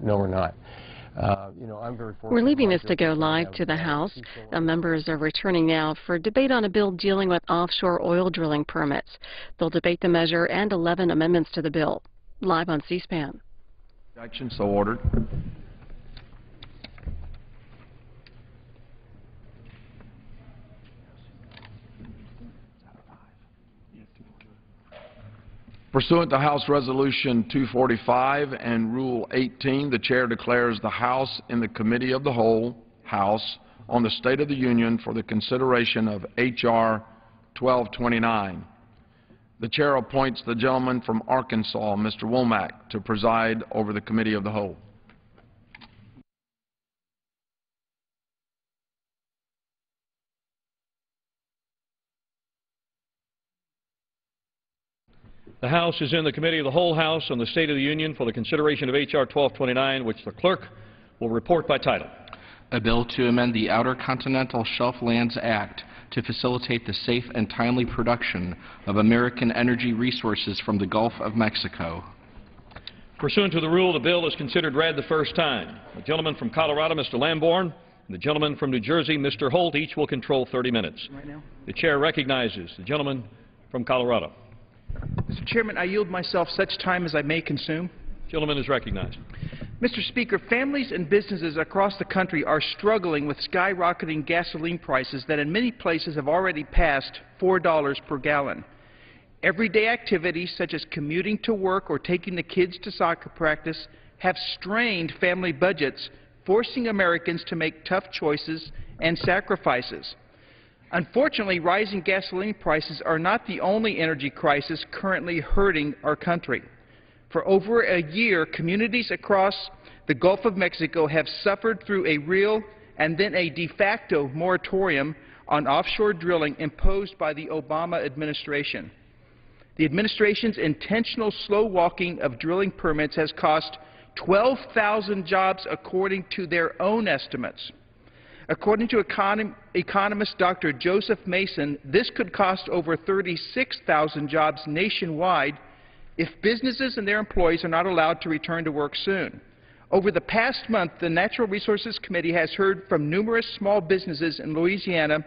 No, we're not. I'm very fortunate. We're leaving this to go live to the House. The members are returning now for debate on a bill dealing with offshore oil drilling permits. They'll debate the measure and 11 amendments to the bill. Live on C-SPAN. Action so ordered. Pursuant to House Resolution 245 and Rule 18, the Chair declares the House in the Committee of the Whole, House, on the State of the Union for the consideration of H.R. 1229. The Chair appoints the gentleman from Arkansas, Mr. Womack, to preside over the Committee of the Whole. The House is in the Committee of the Whole, House on the State of the Union for the consideration of H.R. 1229, which the clerk will report by title. A bill to amend the Outer Continental Shelf Lands Act to facilitate the safe and timely production of American energy resources from the Gulf of Mexico. Pursuant to the rule, the bill is considered read the first time. The gentleman from Colorado, Mr. Lamborn, and the gentleman from New Jersey, Mr. Holt, each will control 30 minutes. The Chair recognizes the gentleman from Colorado. Mr. Chairman, I yield myself such time as I may consume. Gentleman is recognized. Mr. Speaker, families and businesses across the country are struggling with skyrocketing gasoline prices that in many places have already passed $4 per gallon. Everyday activities such as commuting to work or taking the kids to soccer practice have strained family budgets, forcing Americans to make tough choices and sacrifices. Unfortunately, rising gasoline prices are not the only energy crisis currently hurting our country. For over a year, communities across the Gulf of Mexico have suffered through a real and then a de facto moratorium on offshore drilling imposed by the Obama administration. The administration's intentional slow walking of drilling permits has cost 12,000 jobs according to their own estimates. According to economist Dr. Joseph Mason, this could cost over 36,000 jobs nationwide if businesses and their employees are not allowed to return to work soon. Over the past month, the Natural Resources Committee has heard from numerous small businesses in Louisiana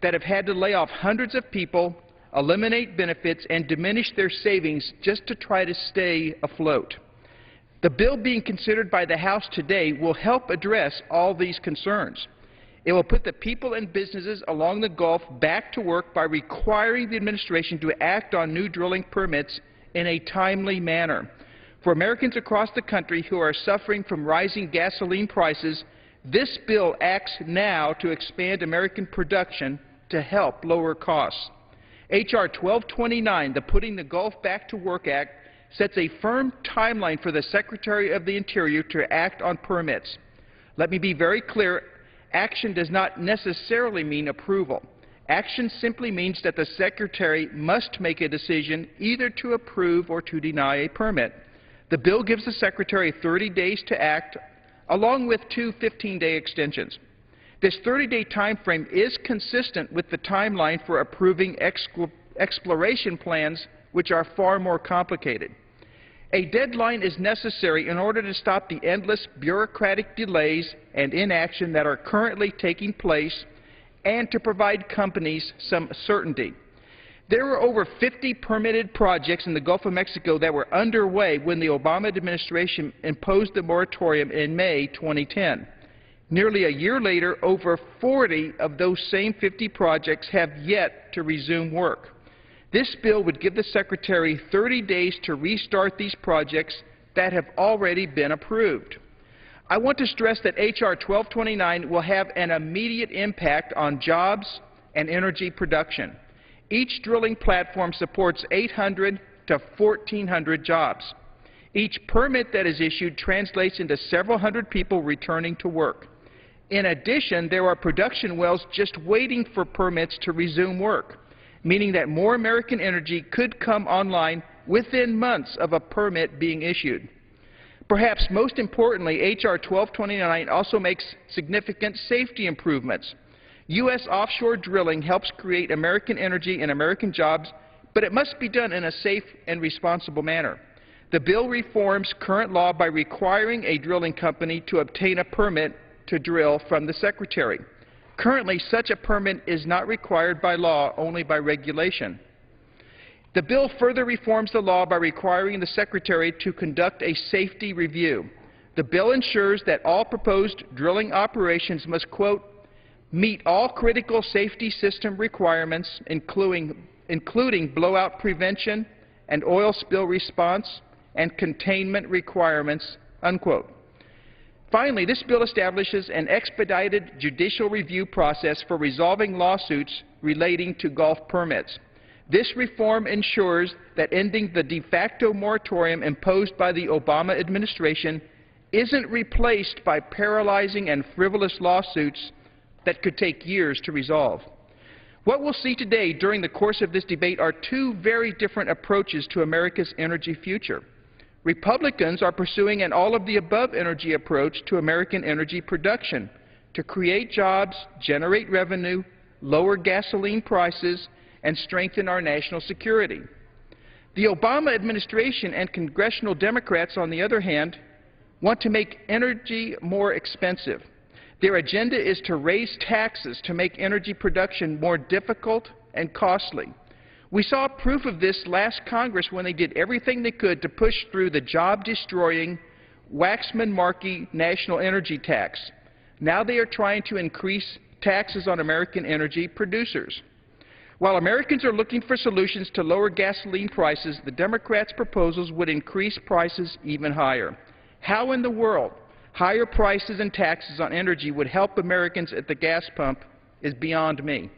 that have had to lay off hundreds of people, eliminate benefits, and diminish their savings just to try to stay afloat. The bill being considered by the House today will help address all these concerns. It will put the people and businesses along the Gulf back to work by requiring the administration to act on new drilling permits in a timely manner. For Americans across the country who are suffering from rising gasoline prices, this bill acts now to expand American production to help lower costs. H.R. 1229, the Putting the Gulf Back to Work Act, sets a firm timeline for the Secretary of the Interior to act on permits. Let me be very clear. Action does not necessarily mean approval. Action simply means that the Secretary must make a decision either to approve or to deny a permit. The bill gives the Secretary 30 days to act, along with two 15-day extensions. This 30-day time frame is consistent with the timeline for approving exploration plans, which are far more complicated. A deadline is necessary in order to stop the endless bureaucratic delays and inaction that are currently taking place and to provide companies some certainty. There were over 50 permitted projects in the Gulf of Mexico that were underway when the Obama administration imposed the moratorium in May 2010. Nearly a year later, over 40 of those same 50 projects have yet to resume work. This bill would give the Secretary 30 days to restart these projects that have already been approved. I want to stress that H.R. 1229 will have an immediate impact on jobs and energy production. Each drilling platform supports 800 to 1,400 jobs. Each permit that is issued translates into several hundred people returning to work. In addition, there are production wells just waiting for permits to resume work, meaning that more American energy could come online within months of a permit being issued. Perhaps most importantly, H.R. 1229 also makes significant safety improvements. U.S. offshore drilling helps create American energy and American jobs, but it must be done in a safe and responsible manner. The bill reforms current law by requiring a drilling company to obtain a permit to drill from the Secretary. Currently, such a permit is not required by law, only by regulation. The bill further reforms the law by requiring the Secretary to conduct a safety review. The bill ensures that all proposed drilling operations must, quote, meet all critical safety system requirements, including blowout prevention and oil spill response and containment requirements, unquote. Finally, this bill establishes an expedited judicial review process for resolving lawsuits relating to Gulf permits. This reform ensures that ending the de facto moratorium imposed by the Obama administration isn't replaced by paralyzing and frivolous lawsuits that could take years to resolve. What we'll see today during the course of this debate are two very different approaches to America's energy future. Republicans are pursuing an all-of-the-above energy approach to American energy production to create jobs, generate revenue, lower gasoline prices, and strengthen our national security. The Obama administration and congressional Democrats, on the other hand, want to make energy more expensive. Their agenda is to raise taxes to make energy production more difficult and costly. We saw proof of this last Congress when they did everything they could to push through the job-destroying Waxman-Markey national energy tax. Now they are trying to increase taxes on American energy producers. While Americans are looking for solutions to lower gasoline prices, the Democrats' proposals would increase prices even higher. How in the world higher prices and taxes on energy would help Americans at the gas pump is beyond me.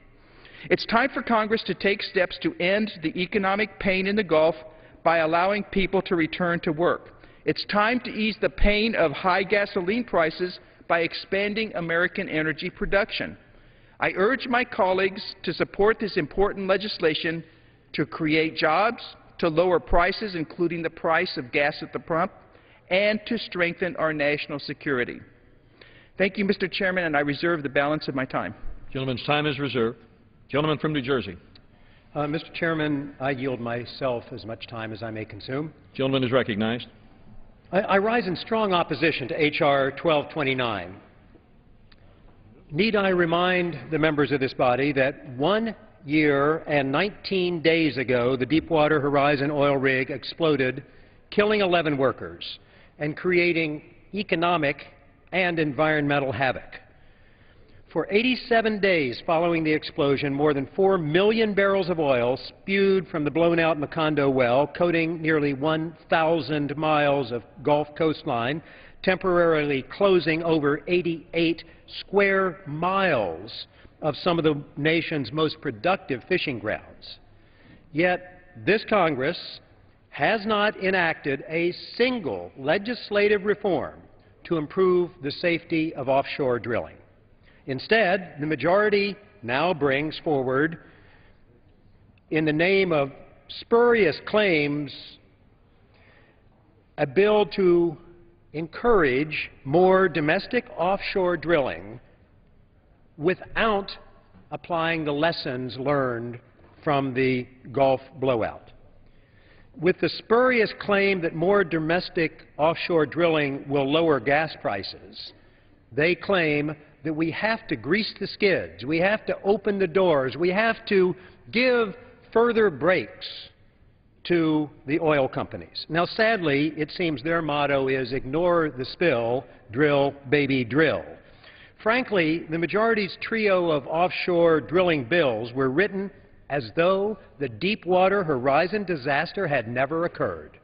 It's time for Congress to take steps to end the economic pain in the Gulf by allowing people to return to work. It's time to ease the pain of high gasoline prices by expanding American energy production. I urge my colleagues to support this important legislation to create jobs, to lower prices, including the price of gas at the pump, and to strengthen our national security. Thank you, Mr. Chairman, and I reserve the balance of my time. Gentleman's time is reserved. Gentleman from New Jersey. Mr. Chairman, I yield myself as much time as I may consume. Gentleman is recognized. I rise in strong opposition to H.R. 1229. Need I remind the members of this body that 1 year and 19 days ago, the Deepwater Horizon oil rig exploded, killing 11 workers and creating economic and environmental havoc. For 87 days following the explosion, more than 4 million barrels of oil spewed from the blown-out Macondo well, coating nearly 1,000 miles of Gulf coastline, temporarily closing over 88 square miles of some of the nation's most productive fishing grounds. Yet this Congress has not enacted a single legislative reform to improve the safety of offshore drilling. Instead, the majority now brings forward, in the name of spurious claims, a bill to encourage more domestic offshore drilling without applying the lessons learned from the Gulf blowout. With the spurious claim that more domestic offshore drilling will lower gas prices, they claim that we have to grease the skids, we have to open the doors, we have to give further breaks to the oil companies. Now, sadly, it seems their motto is ignore the spill, drill, baby, drill. Frankly, the majority's trio of offshore drilling bills were written as though the Deepwater Horizon disaster had never occurred.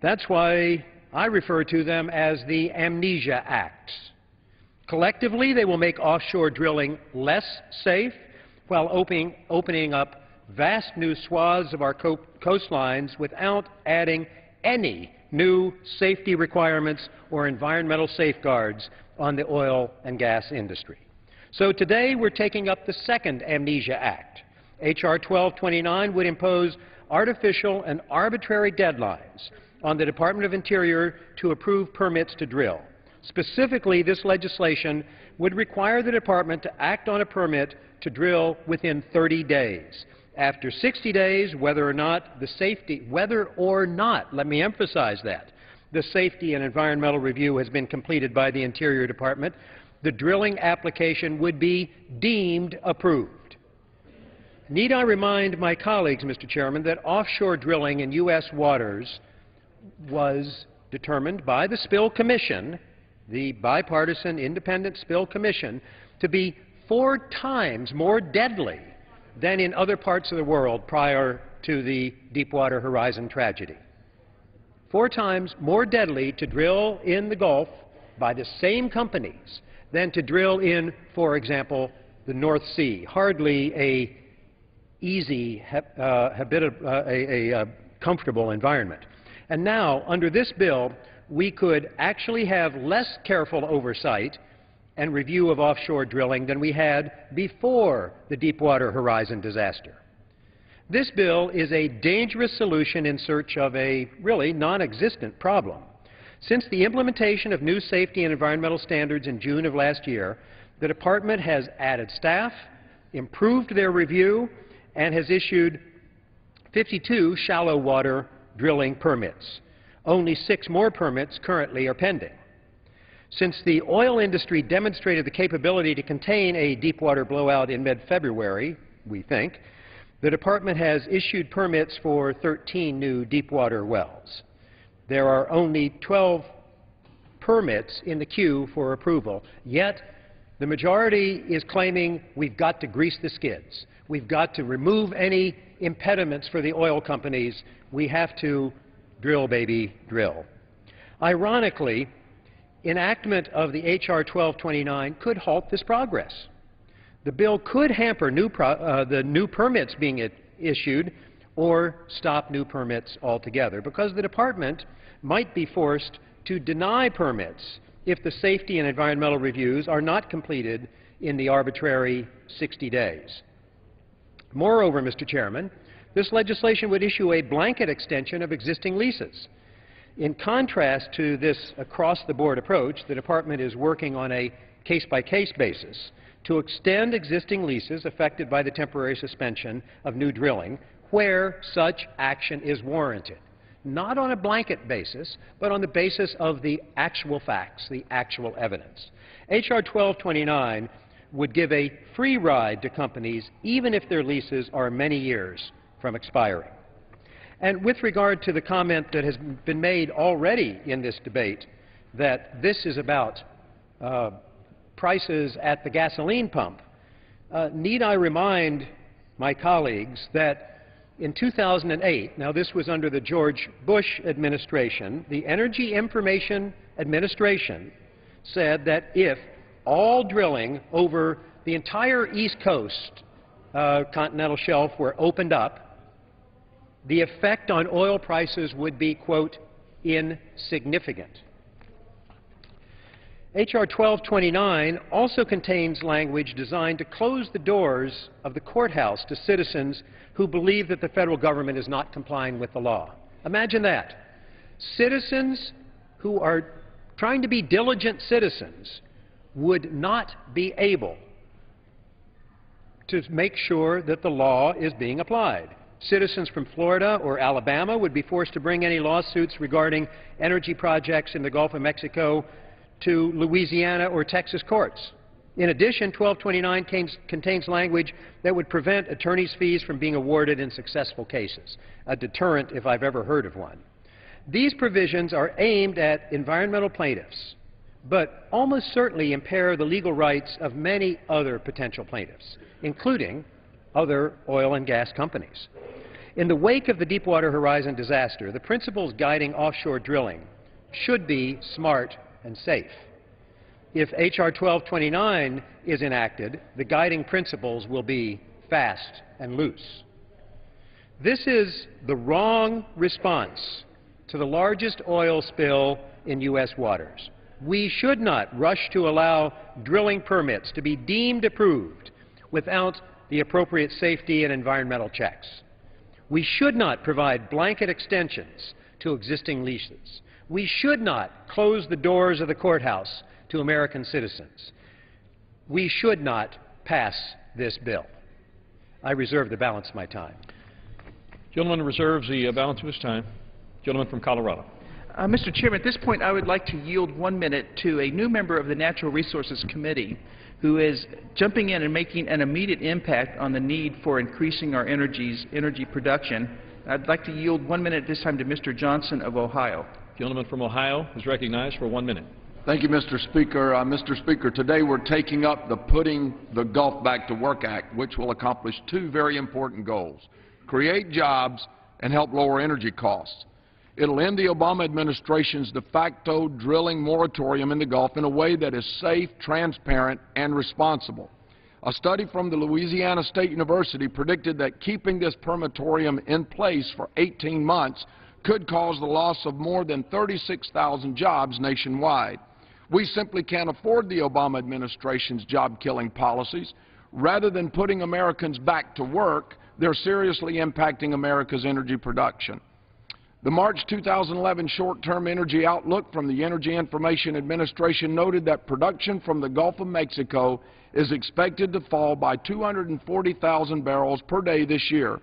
That's why I refer to them as the Amnesia Acts. Collectively, they will make offshore drilling less safe while opening up vast new swaths of our coastlines without adding any new safety requirements or environmental safeguards on the oil and gas industry. So today we're taking up the second Amnesia Act. H.R. 1229 would impose artificial and arbitrary deadlines on the Department of Interior to approve permits to drill. Specifically, this legislation would require the Department to act on a permit to drill within 30 days After 60 days, whether or not, let me emphasize that, the safety and environmental review has been completed by the Interior Department, the drilling application would be deemed approved. Need I remind my colleagues, Mr. Chairman, that offshore drilling in U.S. waters was determined by the Spill Commission, the bipartisan independent Spill Commission, to be 4 times more deadly than in other parts of the world prior to the Deepwater Horizon tragedy. 4 times more deadly to drill in the Gulf by the same companies than to drill in, for example, the North Sea. Hardly a easy, comfortable environment. And now, under this bill, we could actually have less careful oversight and review of offshore drilling than we had before the Deepwater Horizon disaster. This bill is a dangerous solution in search of a really non-existent problem. Since the implementation of new safety and environmental standards in June of last year, the Department has added staff, improved their review, and has issued 52 shallow water drilling permits. Only 6 more permits currently are pending. Since the oil industry demonstrated the capability to contain a deepwater blowout in mid-February, we think, the Department has issued permits for 13 new deepwater wells. There are only 12 permits in the queue for approval, yet the majority is claiming we've got to grease the skids. We've got to remove any impediments for the oil companies. We have to drill, baby, drill. Ironically, enactment of the H.R. 1229 could halt this progress. The bill could hamper the new permits being issued or stop new permits altogether, because the Department might be forced to deny permits if the safety and environmental reviews are not completed in the arbitrary 60 days. Moreover, Mr. Chairman, this legislation would issue a blanket extension of existing leases. In contrast to this across-the-board approach, the Department is working on a case-by-case basis to extend existing leases affected by the temporary suspension of new drilling where such action is warranted, not on a blanket basis, but on the basis of the actual facts, the actual evidence. H.R. 1229 would give a free ride to companies even if their leases are many years from expiring. And with regard to the comment that has been made already in this debate that this is about prices at the gasoline pump, need I remind my colleagues that in 2008, now this was under the George Bush administration, the Energy Information Administration said that if all drilling over the entire East Coast continental shelf were opened up, the effect on oil prices would be, quote, insignificant. H.R. 1229 also contains language designed to close the doors of the courthouse to citizens who believe that the federal government is not complying with the law. Imagine that. Citizens who are trying to be diligent citizens would not be able to make sure that the law is being applied. Citizens from Florida or Alabama would be forced to bring any lawsuits regarding energy projects in the Gulf of Mexico to Louisiana or Texas courts. In addition, 1229 contains language that would prevent attorneys' fees from being awarded in successful cases, a deterrent if I've ever heard of one. These provisions are aimed at environmental plaintiffs, but almost certainly impair the legal rights of many other potential plaintiffs, including other oil and gas companies. In the wake of the Deepwater Horizon disaster, the principles guiding offshore drilling should be smart and safe. If H.R. 1229 is enacted, the guiding principles will be fast and loose. This is the wrong response to the largest oil spill in U.S. waters. We should not rush to allow drilling permits to be deemed approved without the appropriate safety and environmental checks. We should not provide blanket extensions to existing leases. We should not close the doors of the courthouse to American citizens. We should not pass this bill. I reserve the balance of my time. Gentleman reserves the balance of his time. Gentleman from Colorado. Mr. Chairman, at this point I would like to yield 1 minute to a new member of the Natural Resources Committee who is jumping in and making an immediate impact on the need for increasing our energy production. I'd like to yield 1 minute at this time to Mr. Johnson of Ohio. Gentleman from Ohio is recognized for 1 minute. Thank you, Mr. Speaker. Mr. Speaker, today we're taking up the Putting the Gulf Back to Work Act, which will accomplish two very important goals: create jobs and help lower energy costs. It'll end the Obama administration's de facto drilling moratorium in the Gulf in a way that is safe, transparent, and responsible. A study from the Louisiana State University predicted that keeping this moratorium in place for 18 months could cause the loss of more than 36,000 jobs nationwide. We simply can't afford the Obama administration's job-killing policies. Rather than putting Americans back to work, they're seriously impacting America's energy production. The March 2011 short-term energy outlook from the Energy Information Administration noted that production from the Gulf of Mexico is expected to fall by 240,000 barrels per day this year.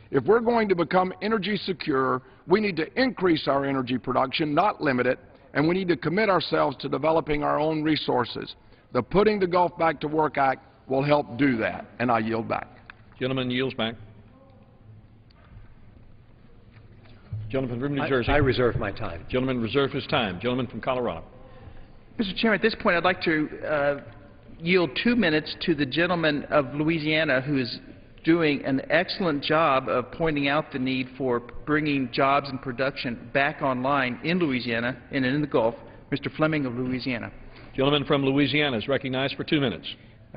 If we're going to become energy secure, we need to increase our energy production, not limit it, and we need to commit ourselves to developing our own resources. The Putting the Gulf Back to Work Act will help do that, and I yield back. Gentleman yields back. Gentleman from New Jersey. I reserve my time. Gentleman reserves his time. Gentleman from Colorado. Mr. Chairman, at this point I'd like to yield 2 minutes to the gentleman of Louisiana who is doing an excellent job of pointing out the need for bringing jobs and production back online in Louisiana and in the Gulf, Mr. Fleming of Louisiana. Gentleman from Louisiana is recognized for 2 minutes.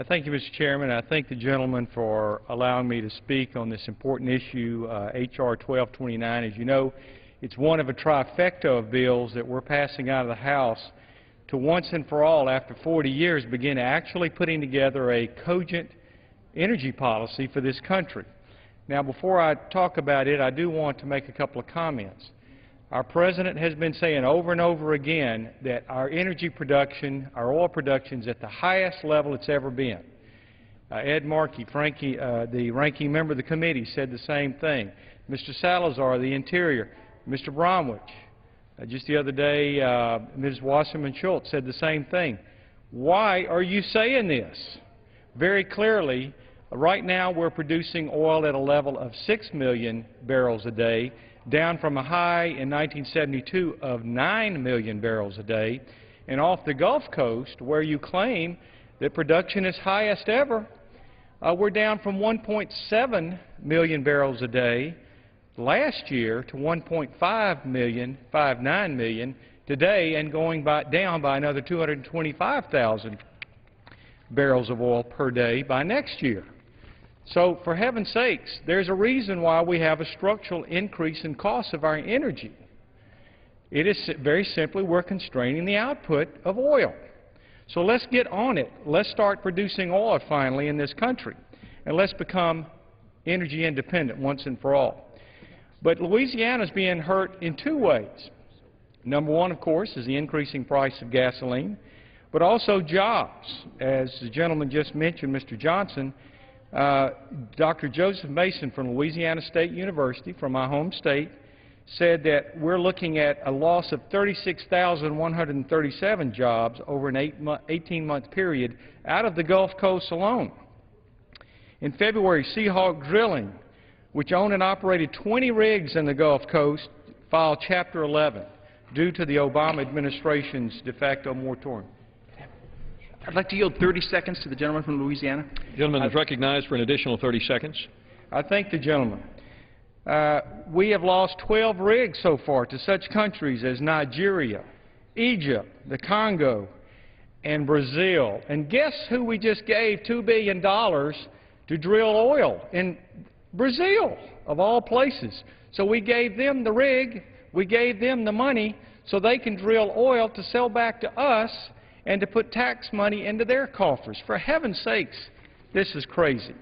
Thank you, Mr. Chairman. I thank the gentleman for allowing me to speak on this important issue, H.R. 1229. As you know, it's one of a trifecta of bills that we're passing out of the House to once and for all, after 40 years, begin actually putting together a cogent energy policy for this country. Now, before I talk about it, I do want to make a couple of comments. Our President has been saying over and over again that our energy production, our oil production, is at the highest level it's ever been. Ed Markey, the ranking member of the committee, said the same thing. Mr. Salazar, the Interior, Mr. Bromwich. Just the other day, Ms. Wasserman Schultz said the same thing. Why are you saying this? Very clearly, right now we're producing oil at a level of 6 million barrels a day, down from a high in 1972 of 9 million barrels a day. And off the Gulf Coast, where you claim that production is highest ever, we're down from 1.7 million barrels a day last year to 1.5 million, 59 million today, and going down by another 225,000 barrels of oil per day by next year. So, for heaven's sakes, there's a reason why we have a structural increase in costs of our energy. It is very simply we're constraining the output of oil. So let's get on it. Let's start producing oil finally in this country, and let's become energy independent once and for all. But Louisiana is being hurt in two ways. Number one, of course, is the increasing price of gasoline, but also jobs. As the gentleman just mentioned, Mr. Johnson, Dr. Joseph Mason from Louisiana State University, from my home state, said that we're looking at a loss of 36,137 jobs over an 18-month period out of the Gulf Coast alone. In February, Seahawk Drilling, which owned and operated 20 rigs in the Gulf Coast, filed Chapter 11 due to the Obama administration's de facto moratorium. I'd like to yield 30 seconds to the gentleman from Louisiana. The gentleman is recognized for an additional 30 seconds. I thank the gentleman. We have lost 12 rigs so far to such countries as Nigeria, Egypt, the Congo, and Brazil. And guess who we just gave $2 billion to drill oil? In Brazil, of all places. So we gave them the rig, we gave them the money so they can drill oil to sell back to us and to put tax money into their coffers. For heaven's sakes, this is crazy.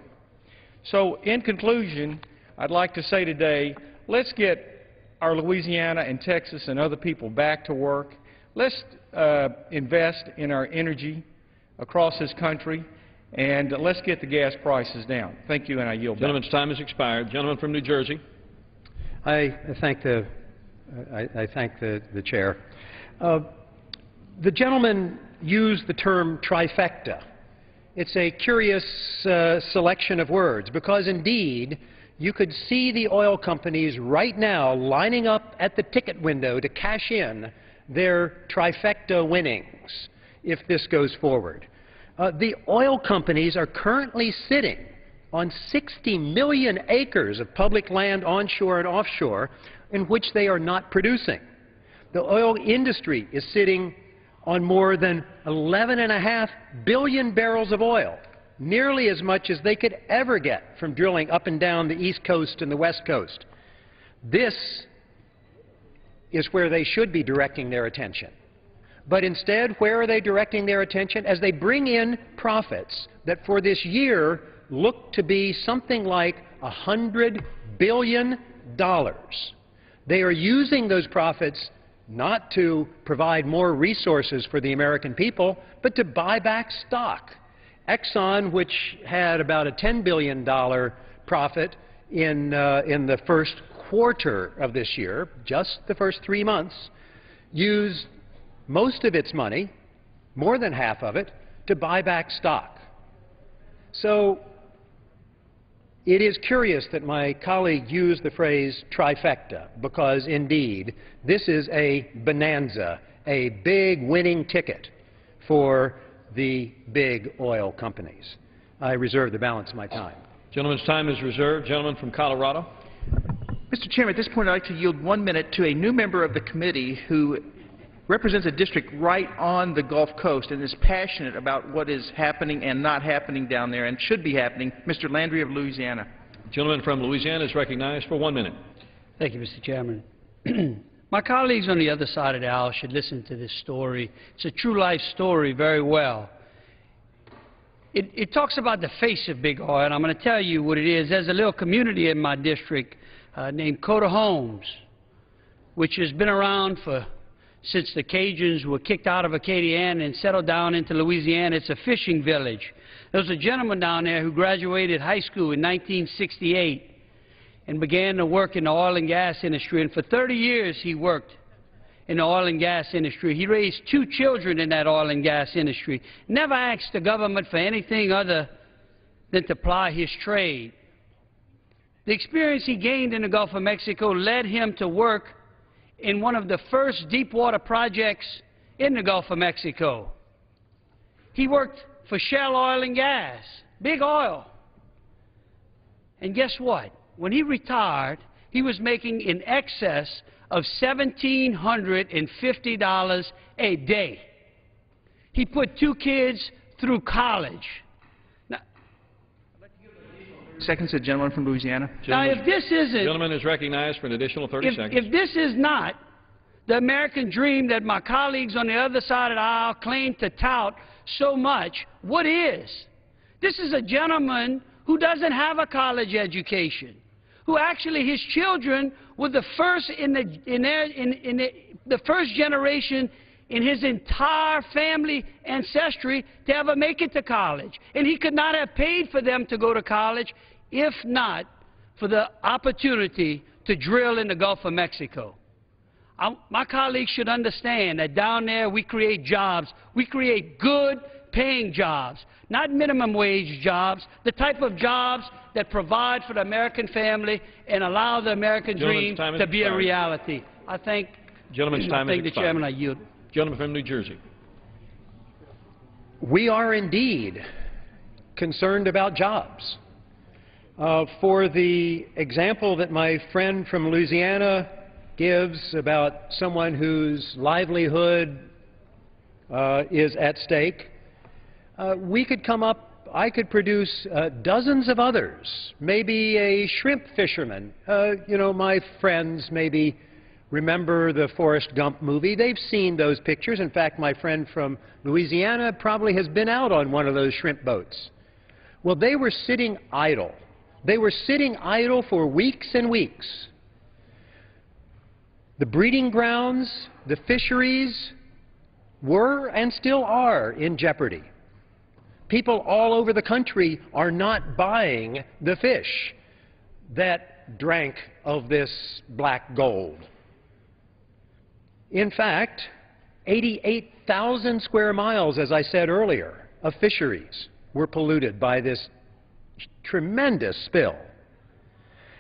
So in conclusion, I'd like to say today, let's get our Louisiana and Texas and other people back to work. Let's invest in our energy across this country. and let's get the gas prices down. Thank you, and I yield back. Gentleman's time has expired. Gentleman from New Jersey. I thank the chair. The gentleman used the term trifecta. It's a curious selection of words because, indeed, you could see the oil companies right now lining up at the ticket window to cash in their trifecta winnings if this goes forward. The oil companies are currently sitting on 60 million acres of public land onshore and offshore in which they are not producing. The oil industry is sitting on more than 11.5 billion barrels of oil, nearly as much as they could ever get from drilling up and down the East Coast and the West Coast. This is where they should be directing their attention. But instead, where are they directing their attention? As they bring in profits that for this year look to be something like $100 billion. They are using those profits not to provide more resources for the American people, but to buy back stock. Exxon, which had about a $10 billion profit in the first quarter of this year, just the first 3 months, used most of its money, more than half of it, to buy back stock. So it is curious that my colleague used the phrase trifecta because, indeed, this is a bonanza, a big winning ticket for the big oil companies. I reserve the balance of my time. Gentleman's time is reserved. Gentleman from Colorado. Mr. Chairman, at this point I'd like to yield 1 minute to a new member of the committee who represents a district right on the Gulf Coast and is passionate about what is happening and not happening down there and should be happening, Mr. Landry of Louisiana. The gentleman from Louisiana is recognized for 1 minute. Thank you, Mr. Chairman. My colleagues on the other side of the aisle should listen to this story. It's a true life story very well. It talks about the face of big oil, and I'm going to tell you what it is. There's a little community in my district named Coda Homes, which has been around since the Cajuns were kicked out of Acadiana and settled down into Louisiana. It's a fishing village. There was a gentleman down there who graduated high school in 1968 and began to work in the oil and gas industry, and for 30 years he worked in the oil and gas industry. He raised 2 children in that oil and gas industry, never asked the government for anything other than to ply his trade. The experience he gained in the Gulf of Mexico led him to work in one of the first deep water projects in the Gulf of Mexico. He worked for Shell Oil and Gas, big oil. And guess what? When he retired, he was making in excess of $1,750 a day. He put 2 kids through college. Seconds, the gentleman from Louisiana. Now, if this isn't... Gentleman is recognized for an additional 30 seconds. If this is not the American dream that my colleagues on the other side of the aisle claim to tout so much, what is? This is a gentleman who doesn't have a college education, who actually his children were the first the first generation in his entire family ancestry to ever make it to college. And he could not have paid for them to go to college if not for the opportunity to drill in the Gulf of Mexico. My colleagues should understand that down there we create jobs. We create good paying jobs, not minimum wage jobs, the type of jobs that provide for the American family and allow the American dream to be a reality. I thank the Chairman. I yield. Gentleman from New Jersey. We are indeed concerned about jobs. For the example that my friend from Louisiana gives about someone whose livelihood is at stake, we could come up, I could produce dozens of others, maybe a shrimp fisherman. You know, my friends maybe remember the Forrest Gump movie. They've seen those pictures. In fact, my friend from Louisiana probably has been out on one of those shrimp boats. Well, they were sitting idle. They were sitting idle for weeks and weeks. The breeding grounds, the fisheries were and still are in jeopardy. People all over the country are not buying the fish that drank of this black gold. In fact, 88,000 square miles, as I said earlier, of fisheries were polluted by this tremendous spill.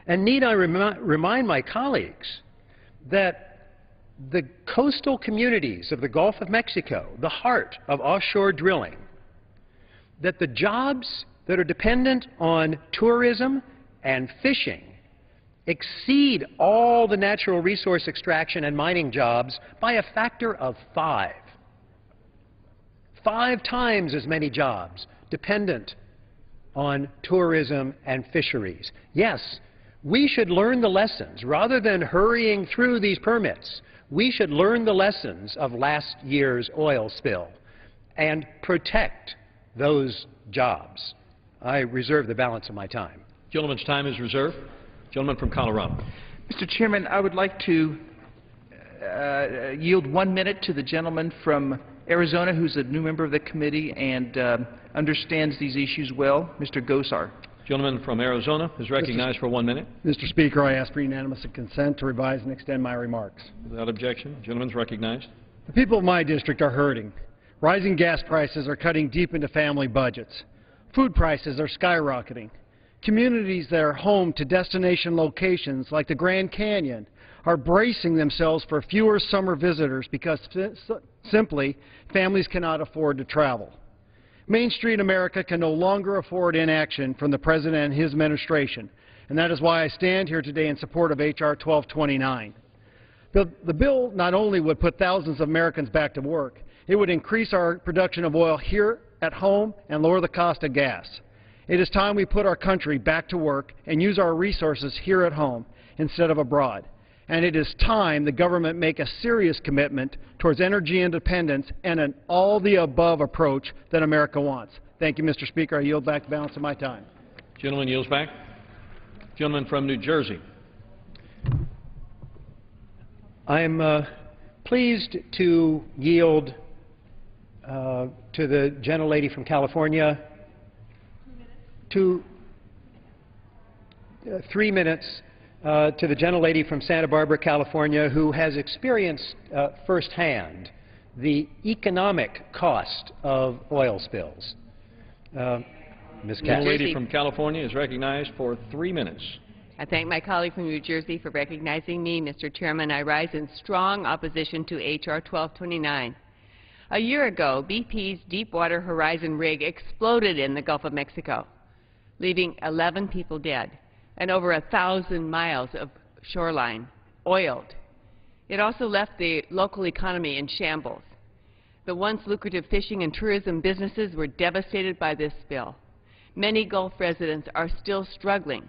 And need I remind my colleagues that the coastal communities of the Gulf of Mexico, the heart of offshore drilling, that the jobs that are dependent on tourism and fishing exceed all the natural resource extraction and mining jobs by a factor of 5. 5 times as many jobs dependent on tourism and fisheries. Yes, we should learn the lessons. Rather than hurrying through these permits, we should learn the lessons of last year's oil spill and protect those jobs. I reserve the balance of my time. Gentleman's time is reserved. Gentleman from Colorado. Mr. Chairman, I would like to yield 1 minute to the gentleman from Arizona, who's a new member of the committee and understands these issues well, Mr. Gosar. Gentleman from Arizona is recognized for 1 minute. Mr. Speaker, I ask for unanimous consent to revise and extend my remarks. Without objection, the gentleman is recognized. The people of my district are hurting. Rising gas prices are cutting deep into family budgets. Food prices are skyrocketing. Communities that are home to destination locations like the Grand Canyon are bracing themselves for fewer summer visitors because simply families cannot afford to travel. Main Street America can no longer afford inaction from the President and his administration, and that is why I stand here today in support of H.R. 1229. The bill not only would put thousands of Americans back to work, it would increase our production of oil here at home and lower the cost of gas. It is time we put our country back to work and use our resources here at home instead of abroad. And it is time the government make a serious commitment towards energy independence and an all-the-above approach that America wants. Thank you, Mr. Speaker. I yield back the balance of my time. Gentleman yields back. Gentleman from New Jersey. I'm pleased to yield to the gentlelady from California 3 minutes to the gentlelady from Santa Barbara, California, who has experienced firsthand the economic cost of oil spills. Ms. The gentlelady from California is recognized for 3 minutes. I thank my colleague from New Jersey for recognizing me. Mr. Chairman, I rise in strong opposition to H.R. 1229. A year ago, BP's Deepwater Horizon rig exploded in the Gulf of Mexico, leaving 11 people dead and over 1,000 miles of shoreline oiled. It also left the local economy in shambles. The once lucrative fishing and tourism businesses were devastated by this spill. Many Gulf residents are still struggling,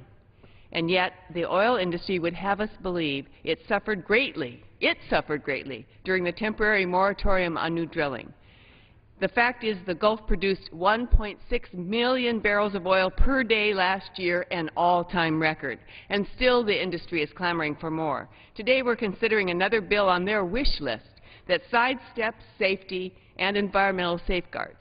and yet the oil industry would have us believe it suffered greatly during the temporary moratorium on new drilling. The fact is the Gulf produced 1.6 million barrels of oil per day last year, an all-time record, and still the industry is clamoring for more. Today we're considering another bill on their wish list that sidesteps safety and environmental safeguards.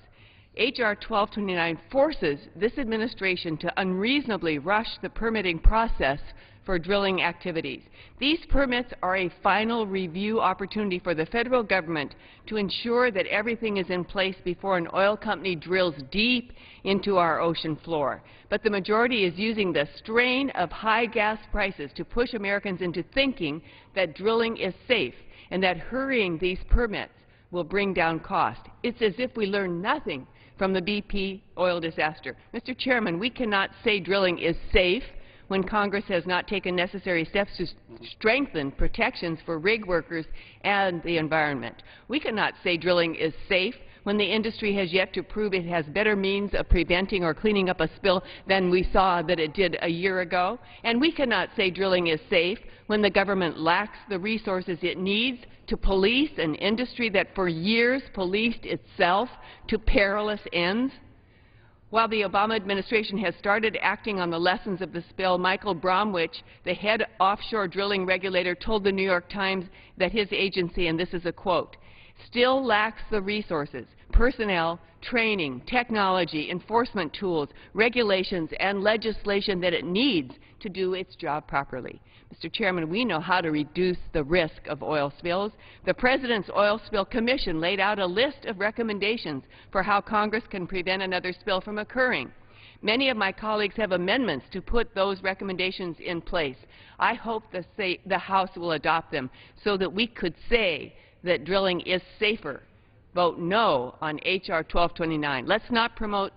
H.R. 1229 forces this administration to unreasonably rush the permitting process for drilling activities. These permits are a final review opportunity for the federal government to ensure that everything is in place before an oil company drills deep into our ocean floor. But the majority is using the strain of high gas prices to push Americans into thinking that drilling is safe and that hurrying these permits will bring down cost. It's as if we learn nothing from the BP oil disaster. Mr. Chairman, we cannot say drilling is safe when Congress has not taken necessary steps to strengthen protections for rig workers and the environment. We cannot say drilling is safe when the industry has yet to prove it has better means of preventing or cleaning up a spill than we saw that it did a year ago. And we cannot say drilling is safe when the government lacks the resources it needs to police an industry that for years policed itself to perilous ends. While the Obama administration has started acting on the lessons of the spill, Michael Bromwich, the head offshore drilling regulator, told the New York Times that his agency, and this is a quote, still lacks the resources personnel, training, technology, enforcement tools, regulations, and legislation that it needs to do its job properly. Mr. Chairman, we know how to reduce the risk of oil spills. The President's Oil Spill Commission laid out a list of recommendations for how Congress can prevent another spill from occurring. Many of my colleagues have amendments to put those recommendations in place. I hope the House will adopt them so that we could say that drilling is safer. Vote no on H.R. 1229. Let's not promote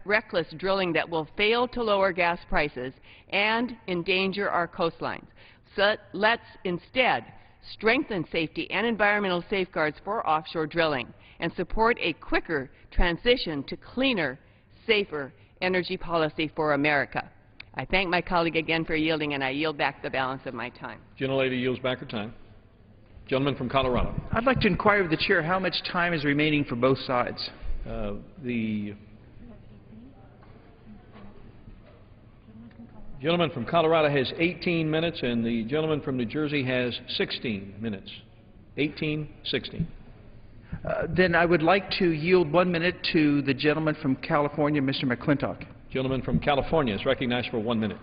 reckless drilling that will fail to lower gas prices and endanger our coastlines. So let's instead strengthen safety and environmental safeguards for offshore drilling and support a quicker transition to cleaner, safer energy policy for America. I thank my colleague again for yielding, and I yield back the balance of my time. Gentlelady yields back her time. Gentleman from Colorado. I'd like to inquire of the Chair how much time is remaining for both sides. The gentleman from Colorado has 18 minutes, and the gentleman from New Jersey has 16 minutes. 18, 16. Then I would like to yield 1 minute to the gentleman from California, Mr. McClintock. Gentleman from California is recognized for 1 minute.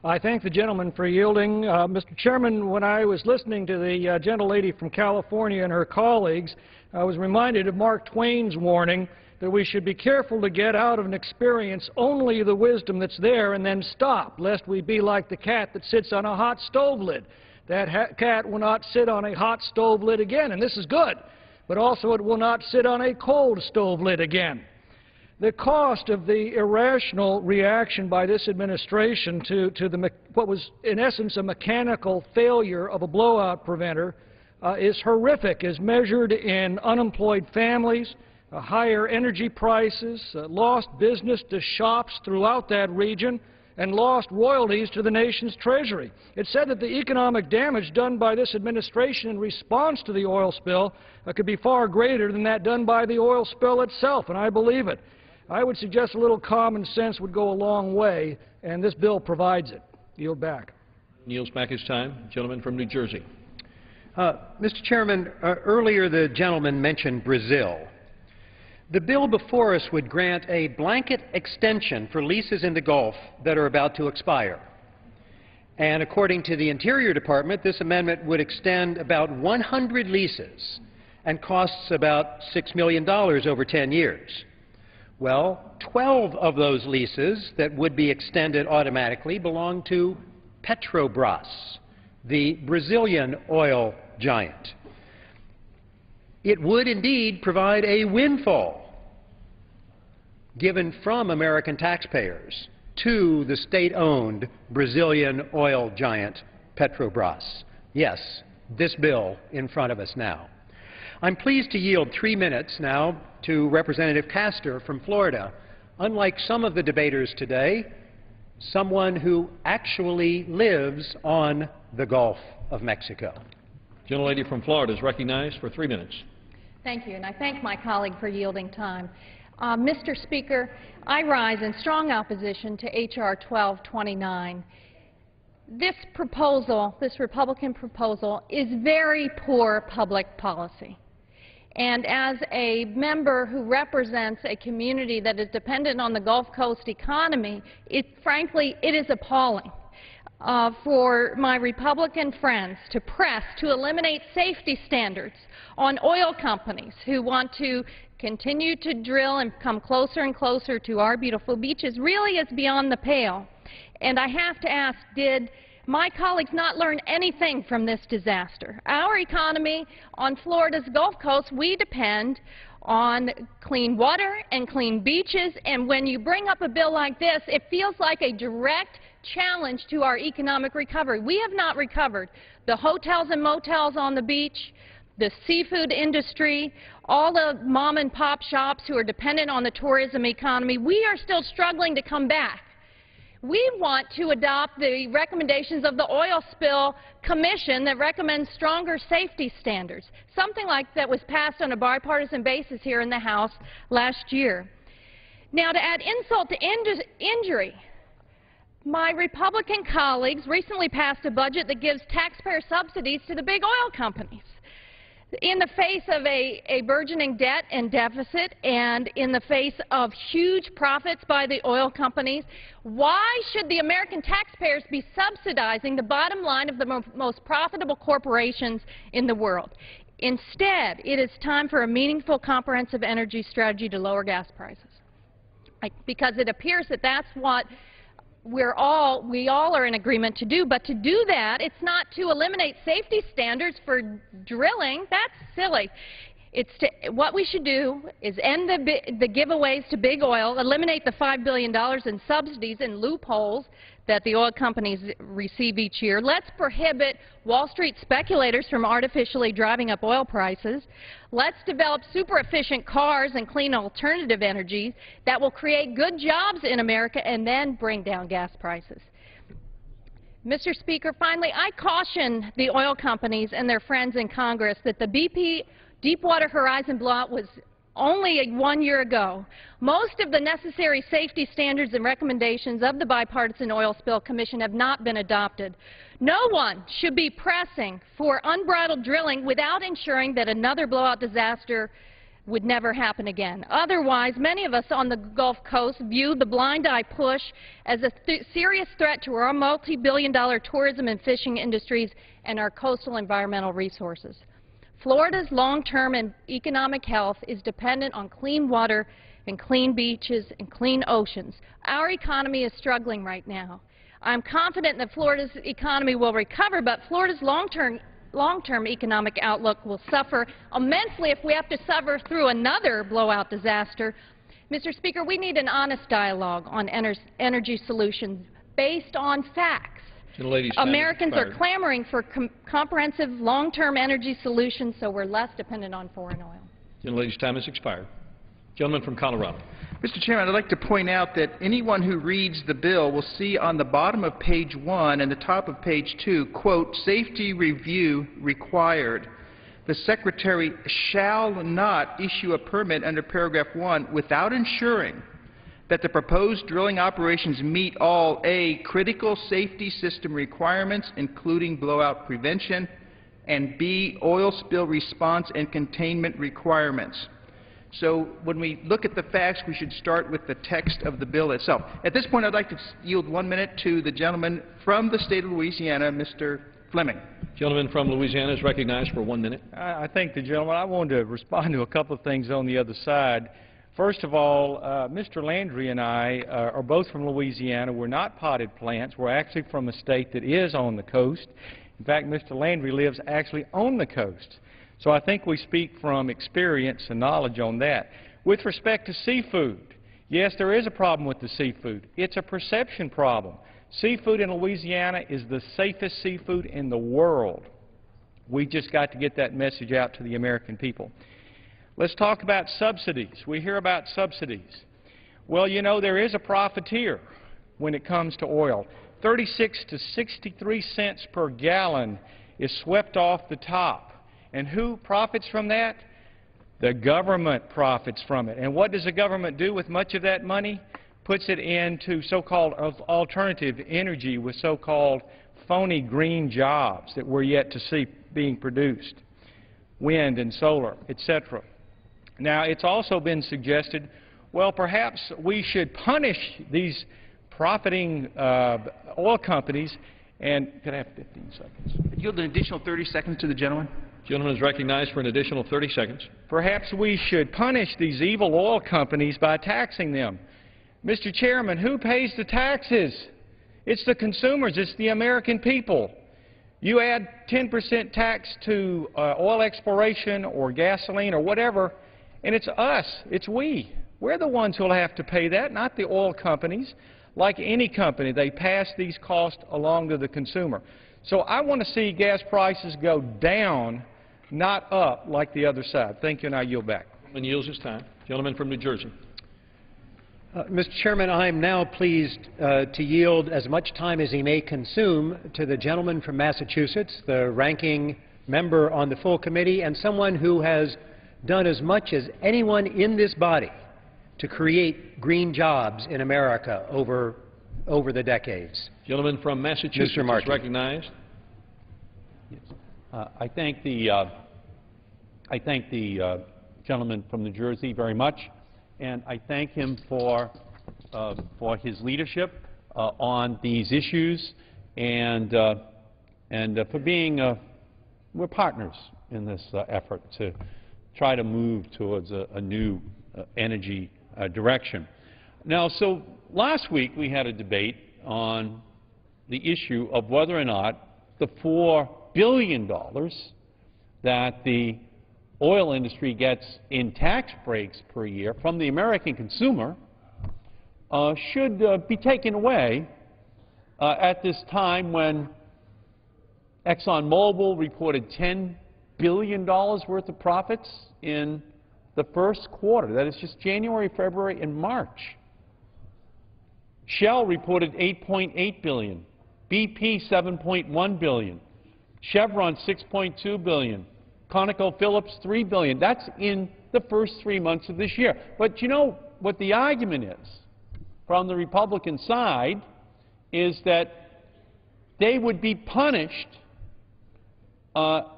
I thank the gentleman for yielding. Mr. Chairman, when I was listening to the gentlelady from California and her colleagues, I was reminded of Mark Twain's warning that we should be careful to get out of an experience only the wisdom that's there and then stop, lest we be like the cat that sits on a hot stove lid. That cat will not sit on a hot stove lid again, and this is good, but also it will not sit on a cold stove lid again. The cost of the irrational reaction by this administration to what was in essence a mechanical failure of a blowout preventer is horrific, as measured in unemployed families, higher energy prices, lost business to shops throughout that region, and lost royalties to the nation's treasury. It's said that the economic damage done by this administration in response to the oil spill could be far greater than that done by the oil spill itself, and I believe it. I would suggest a little common sense would go a long way, and this bill provides it. Yield back. Yields back his time. Gentleman from New Jersey. Mr. Chairman, earlier the gentleman mentioned Brazil. The bill before us would grant a blanket extension for leases in the Gulf that are about to expire. And according to the Interior Department, this amendment would extend about 100 leases and costs about $6 million over 10 years. Well, 12 of those leases that would be extended automatically belong to Petrobras, the Brazilian oil giant. It would indeed provide a windfall given from American taxpayers to the state-owned Brazilian oil giant Petrobras. Yes, this bill in front of us now. I'm pleased to yield 3 minutes now to Representative Castor from Florida. Unlike some of the debaters today, someone who actually lives on the Gulf of Mexico. Gentlelady from Florida is recognized for 3 minutes. Thank you, and I thank my colleague for yielding time. Mr. Speaker, I rise in strong opposition to H.R. 1229. This proposal, this Republican proposal, is very poor public policy. And as a member who represents a community that is dependent on the Gulf Coast economy, frankly, it is appalling for my Republican friends to press to eliminate safety standards on oil companies who want to continue to drill and come closer and closer to our beautiful beaches. Really is beyond the pale. And I have to ask, did my colleagues not learn anything from this disaster? Our economy on Florida's Gulf Coast, we depend on clean water and clean beaches, and when you bring up a bill like this, it feels like a direct challenge to our economic recovery. We have not recovered. The hotels and motels on the beach, the seafood industry, all the mom and pop shops who are dependent on the tourism economy, we are still struggling to come back. We want to adopt the recommendations of the Oil Spill Commission that recommends stronger safety standards, something like that was passed on a bipartisan basis here in the House last year. Now, to add insult to injury, my Republican colleagues recently passed a budget that gives taxpayer subsidies to the big oil companies. In the face of a burgeoning debt and deficit and in the face of huge profits by the oil companies, why should the American taxpayers be subsidizing the bottom line of the most profitable corporations in the world? Instead, it is time for a meaningful, comprehensive energy strategy to lower gas prices. Because it appears that that's what we all are in agreement to do. But to do that, it's not to eliminate safety standards for drilling. That's silly. What we should do is end the giveaways to big oil, eliminate the $5 billion in subsidies and loopholes that the oil companies receive each year. Let's prohibit Wall Street speculators from artificially driving up oil prices. Let's develop super efficient cars and clean alternative energies that will create good jobs in America and then bring down gas prices. Mr. Speaker, finally, I caution the oil companies and their friends in Congress that the BP Deepwater Horizon blowout was only 1 year ago. Most of the necessary safety standards and recommendations of the Bipartisan Oil Spill Commission have not been adopted. No one should be pressing for unbridled drilling without ensuring that another blowout disaster would never happen again. Otherwise, many of us on the Gulf Coast view the blind eye push as a serious threat to our multi-billion-dollar tourism and fishing industries and our coastal environmental resources. Florida's long-term and economic health is dependent on clean water and clean beaches and clean oceans. Our economy is struggling right now. I'm confident that Florida's economy will recover, but Florida's long-term economic outlook will suffer immensely if we have to suffer through another blowout disaster. Mr. Speaker, we need an honest dialogue on energy solutions based on facts. Americans are clamoring for comprehensive long-term energy solutions so we're less dependent on foreign oil. Gentlelady's time has expired. Gentleman from Colorado. Mr. Chairman, I'd like to point out that anyone who reads the bill will see on the bottom of page 1 and the top of page 2, quote, safety review required. The Secretary shall not issue a permit under paragraph 1 without ensuring that the proposed drilling operations meet all A, critical safety system requirements, including blowout prevention, and B, oil spill response and containment requirements. So when we look at the facts, we should start with the text of the bill itself. At this point, I'd like to yield 1 minute to the gentleman from the state of Louisiana, Mr. Fleming. Gentleman from Louisiana is recognized for 1 minute. I thank the gentleman. I wanted to respond to a couple of things on the other side. First of all, Mr. Landry and I are both from Louisiana. We're not potted plants. We're actually from a state that is on the coast. In fact, Mr. Landry lives actually on the coast. So I think we speak from experience and knowledge on that. With respect to seafood, yes, there is a problem with the seafood. It's a perception problem. Seafood in Louisiana is the safest seafood in the world. We just got to get that message out to the American people. Let's talk about subsidies. We hear about subsidies. Well, you know, there is a profiteer when it comes to oil. 36 to 63 cents per gallon is swept off the top. And who profits from that? The government profits from it. And what does the government do with much of that money? Puts it into so-called alternative energy with so-called phony green jobs that we're yet to see being produced, wind and solar, etc. Now, it's also been suggested, well, perhaps we should punish these profiting oil companies. And could I have 15 seconds? Yield an additional 30 seconds to the gentleman. Gentleman is recognized for an additional 30 seconds. Perhaps we should punish these evil oil companies by taxing them. Mr. Chairman, who pays the taxes? It's the consumers. It's the American people. You add 10% tax to oil exploration or gasoline or whatever, and it's us. It's we. We're the ones who will have to pay that, not the oil companies. Like any company, they pass these costs along to the consumer. So I want to see gas prices go down, not up like the other side. Thank you, and I yield back. And yields his time. Gentleman from New Jersey. Mr. Chairman, I am now pleased to yield as much time as he may consume to the gentleman from Massachusetts, the ranking member on the full committee, and someone who has done as much as anyone in this body to create green jobs in America over the decades. Gentleman from Massachusetts is recognized. I thank the I thank the gentleman from New Jersey very much, and I thank him for his leadership on these issues and for being we're partners in this effort to try to move towards a new energy direction. Now, so last week we had a debate on the issue of whether or not the $4 billion that the oil industry gets in tax breaks per year from the American consumer should be taken away at this time when ExxonMobil reported $10 billion worth of profits in the first quarter. That is just January, February, and March. Shell reported $8.8 billion, BP $7.1 billion, Chevron $6.2 billion, ConocoPhillips $3 billion. That's in the first 3 months of this year. But you know what the argument is from the Republican side is that they would be punished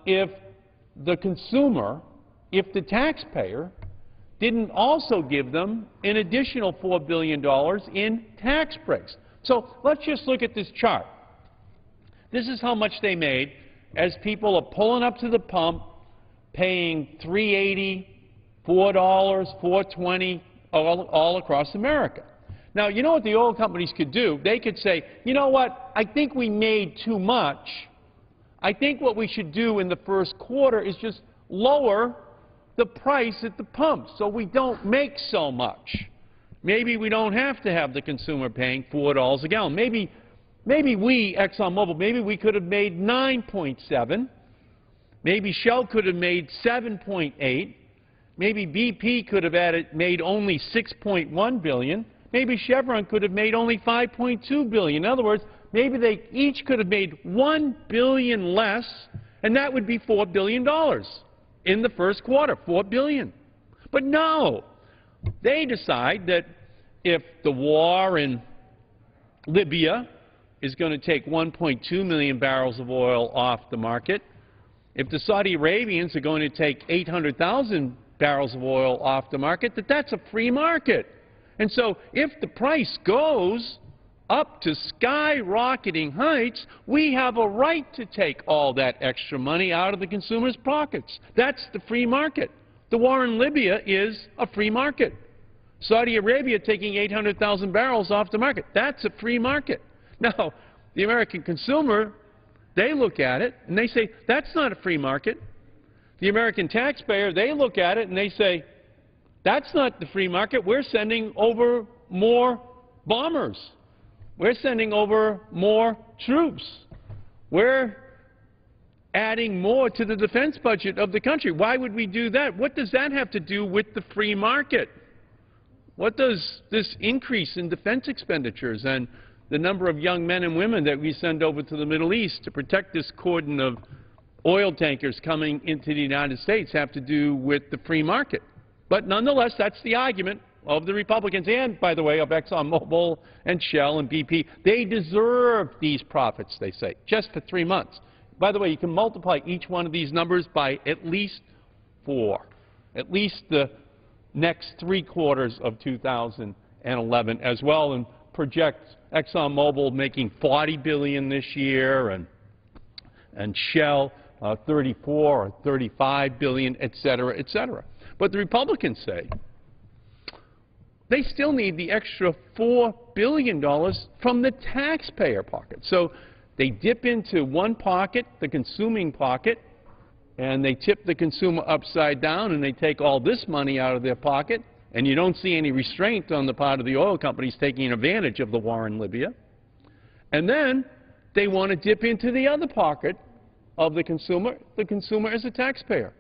if the consumer, if the taxpayer, didn't also give them an additional $4 billion in tax breaks. So let's just look at this chart. This is how much they made as people are pulling up to the pump, paying $3.80, $4, $4.20 all across America. Now, you know what the oil companies could do? They could say, you know what, I think we made too much. I think what we should do in the first quarter is just lower the price at the pump so we don't make so much. Maybe we don't have to have the consumer paying $4 a gallon. Maybe we, ExxonMobil, maybe we could have made 9.7. Maybe Shell could have made 7.8. Maybe BP could have made only 6.1 billion. Maybe Chevron could have made only 5.2 billion. In other words, maybe they each could have made 1 billion less, and that would be $4 billion in the first quarter, $4 billion. But no, they decide that if the war in Libya is going to take 1.2 million barrels of oil off the market, if the Saudi Arabians are going to take 800,000 barrels of oil off the market, that's a free market. And so if the price goes up to skyrocketing heights, we have a right to take all that extra money out of the consumer's pockets. That's the free market. The war in Libya is a free market. Saudi Arabia taking 800,000 barrels off the market. That's a free market. Now, the American consumer, they look at it and they say, that's not a free market. The American taxpayer, they look at it and they say, that's not the free market. We're sending over more bombers. We're sending over more troops. We're adding more to the defense budget of the country. Why would we do that? What does that have to do with the free market? What does this increase in defense expenditures and the number of young men and women that we send over to the Middle East to protect this cordon of oil tankers coming into the United States have to do with the free market? But nonetheless, that's the argument of the Republicans and, by the way, of ExxonMobil and Shell and BP. They deserve these profits, they say, just for 3 months. By the way, you can multiply each one of these numbers by at least 4, at least the next 3 quarters of 2011 as well, and project ExxonMobil making $40 billion this year and Shell 34 or 35 billion, et cetera, et cetera. But the Republicans say they still need the extra $4 billion from the taxpayer pocket. So they dip into one pocket, the consuming pocket, and they tip the consumer upside down and they take all this money out of their pocket, and you don't see any restraint on the part of the oil companies taking advantage of the war in Libya. And then they want to dip into the other pocket of the consumer as a taxpayer.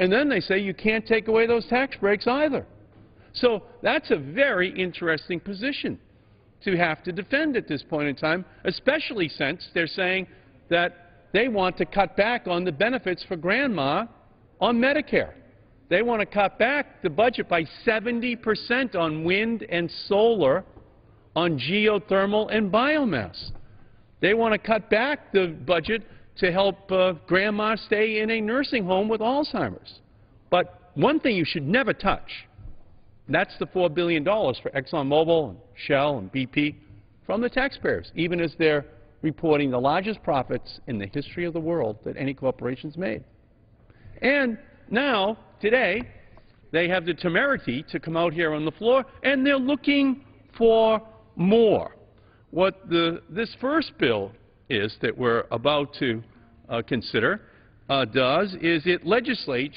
And then they say you can't take away those tax breaks either. So that's a very interesting position to have to defend at this point in time, especially since they're saying that they want to cut back on the benefits for grandma on Medicare. They want to cut back the budget by 70% on wind and solar, on geothermal and biomass. They want to cut back the budget to help grandma stay in a nursing home with Alzheimer's. But one thing you should never touch, that's the $4 billion for ExxonMobil and Shell and BP from the taxpayers, even as they're reporting the largest profits in the history of the world that any corporation's made. And now, today, they have the temerity to come out here on the floor, and they're looking for more. What this first bill is that we're about to consider does is it legislates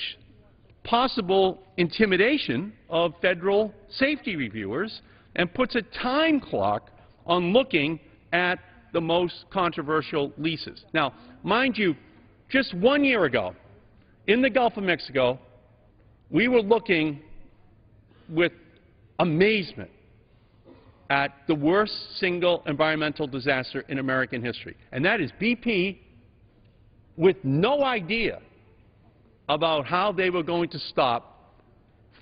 possible intimidation of federal safety reviewers and puts a time clock on looking at the most controversial leases. Now, mind you, just 1 year ago, in the Gulf of Mexico, we were looking with amazement at the worst single environmental disaster in American history, and that is BP with no idea about how they were going to stop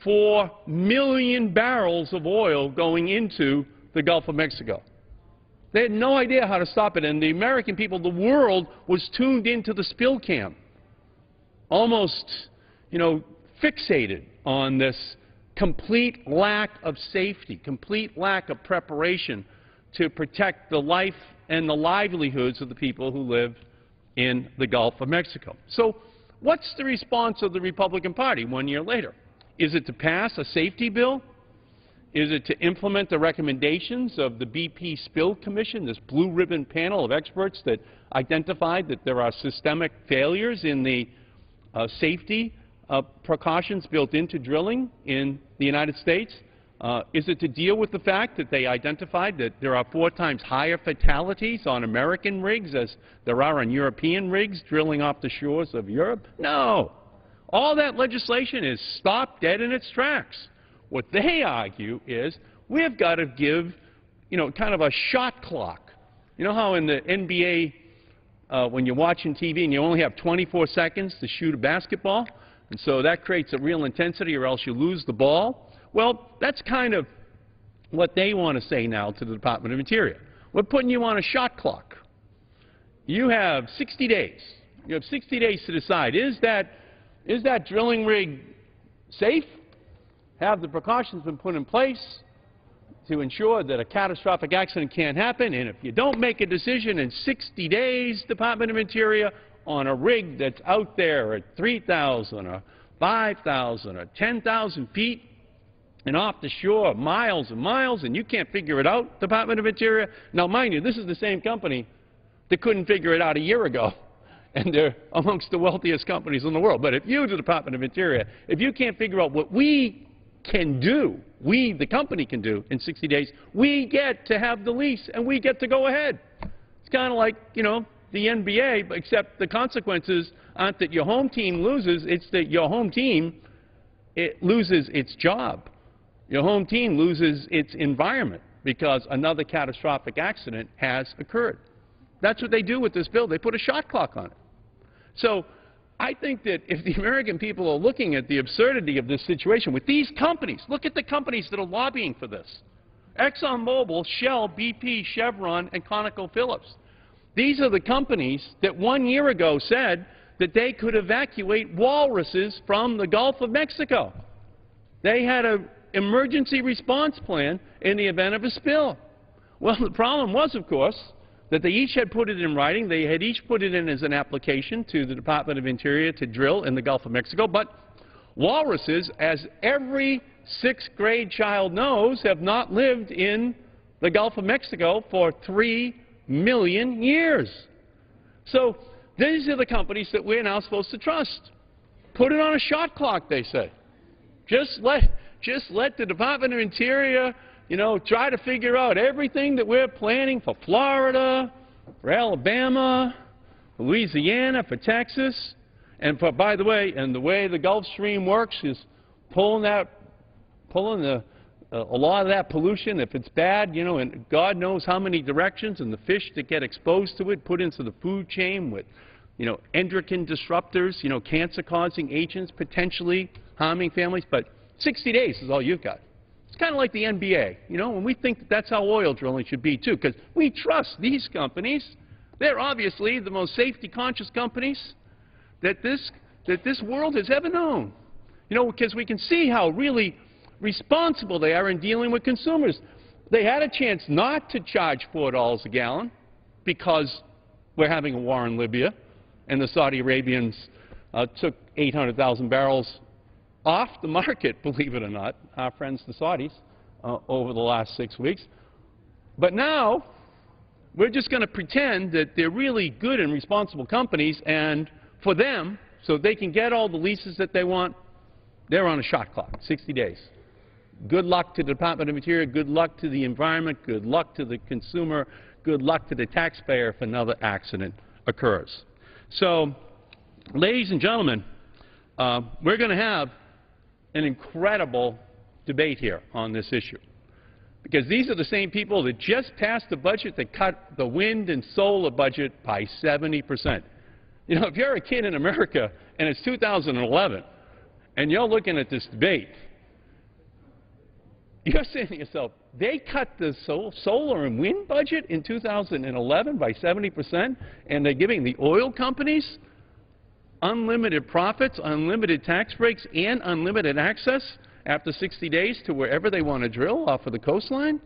4 million barrels of oil going into the Gulf of Mexico. They had no idea how to stop it, and the American people, the world, was tuned into the spill cam, almost, fixated on this complete lack of safety, complete lack of preparation to protect the life and the livelihoods of the people who live in the Gulf of Mexico. So what's the response of the Republican Party 1 year later? Is it to pass a safety bill? Is it to implement the recommendations of the BP Spill Commission, this blue ribbon panel of experts that identified that there are systemic failures in the safety precautions built into drilling in the United States? Is it to deal with the fact that they identified that there are 4 times higher fatalities on American rigs as there are on European rigs drilling off the shores of Europe? No. All that legislation is stopped dead in its tracks. What they argue is we've got to give, kind of a shot clock. You know how in the NBA, when you're watching TV and you only have 24 seconds to shoot a basketball, and so that creates a real intensity or else you lose the ball? Well, that's kind of what they want to say now to the Department of Interior. We're putting you on a shot clock. You have 60 days. You have 60 days to decide, is that drilling rig safe? Have the precautions been put in place to ensure that a catastrophic accident can't happen? And if you don't make a decision in 60 days, Department of Interior, on a rig that's out there at 3,000 or 5,000 or 10,000 feet and off the shore miles and miles, and you can't figure it out, Department of Interior. Now, mind you, this is the same company that couldn't figure it out a year ago, and they're amongst the wealthiest companies in the world. But if you, the Department of Interior, if you can't figure out what we can do, we, the company, can do in 60 days, we get to have the lease and we get to go ahead. It's kind of like, the NBA, except the consequences aren't that your home team loses, it's that your home team loses its job. Your home team loses its environment because another catastrophic accident has occurred. That's what they do with this bill. They put a shot clock on it. So I think that if the American people are looking at the absurdity of this situation with these companies, look at the companies that are lobbying for this. ExxonMobil, Shell, BP, Chevron, and ConocoPhillips. These are the companies that 1 year ago said that they could evacuate walruses from the Gulf of Mexico. They had an emergency response plan in the event of a spill. Well, the problem was, of course, that they each had put it in writing. They had each put it in as an application to the Department of Interior to drill in the Gulf of Mexico. But walruses, as every 6th grade child knows, have not lived in the Gulf of Mexico for 3 million years. So these are the companies that we're now supposed to trust. Put it on a shot clock, they say. Just let the Department of Interior, try to figure out everything that we're planning for Florida, for Alabama, for Louisiana, for Texas, and for, by the way, and the way the Gulf Stream works is pulling a lot of that pollution, if it's bad, and God knows how many directions, and the fish that get exposed to it put into the food chain with, endocrine disruptors, cancer-causing agents potentially harming families. But 60 days is all you've got. It's kind of like the NBA, and we think that that's how oil drilling should be, too, because we trust these companies. They're obviously the most safety-conscious companies that this world has ever known. You know, because we can see how really responsible they are in dealing with consumers. They had a chance not to charge $4 a gallon because we're having a war in Libya, and the Saudi Arabians took 800,000 barrels off the market, believe it or not, our friends the Saudis, over the last 6 weeks. But now, we're just going to pretend that they're really good and responsible companies, and for them, so they can get all the leases that they want, they're on a shot clock, 60 days. Good luck to the Department of Interior, good luck to the environment, good luck to the consumer, good luck to the taxpayer if another accident occurs. So, ladies and gentlemen, we're going to have an incredible debate here on this issue, because these are the same people that just passed the budget that cut the wind and solar budget by 70%. You know, if you're a kid in America and it's 2011 and you're looking at this debate, you're saying to yourself, they cut the solar and wind budget in 2011 by 70%, and they're giving the oil companies unlimited profits, unlimited tax breaks, and unlimited access after 60 days to wherever they want to drill off of the coastline?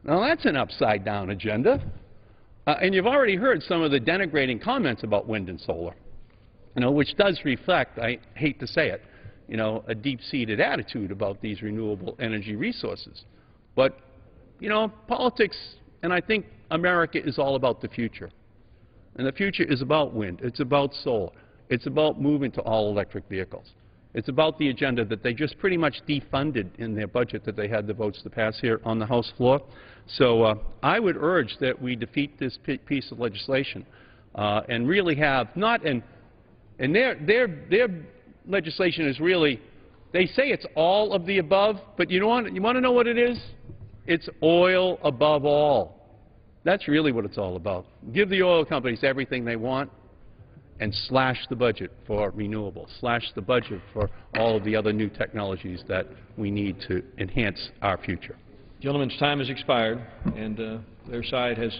Now, that's an upside-down agenda. And you've already heard some of the denigrating comments about wind and solar, you know, which does reflect, I hate to say it, you know, a deep-seated attitude about these renewable energy resources. But, you know, politics, and I think America is all about the future. And the future is about wind. It's about solar. It's about moving to all-electric vehicles. It's about the agenda that they just pretty much defunded in their budget that they had the votes to pass here on the House floor. So I would urge that we defeat this piece of legislation and really have not an – and their legislation is really – they say it's all of the above, but you want to know what it is? It's oil above all. That's really what it's all about. Give the oil companies everything they want, and slash the budget for renewables, slash the budget for all of the other new technologies that we need to enhance our future. Gentleman's time has expired, and their side has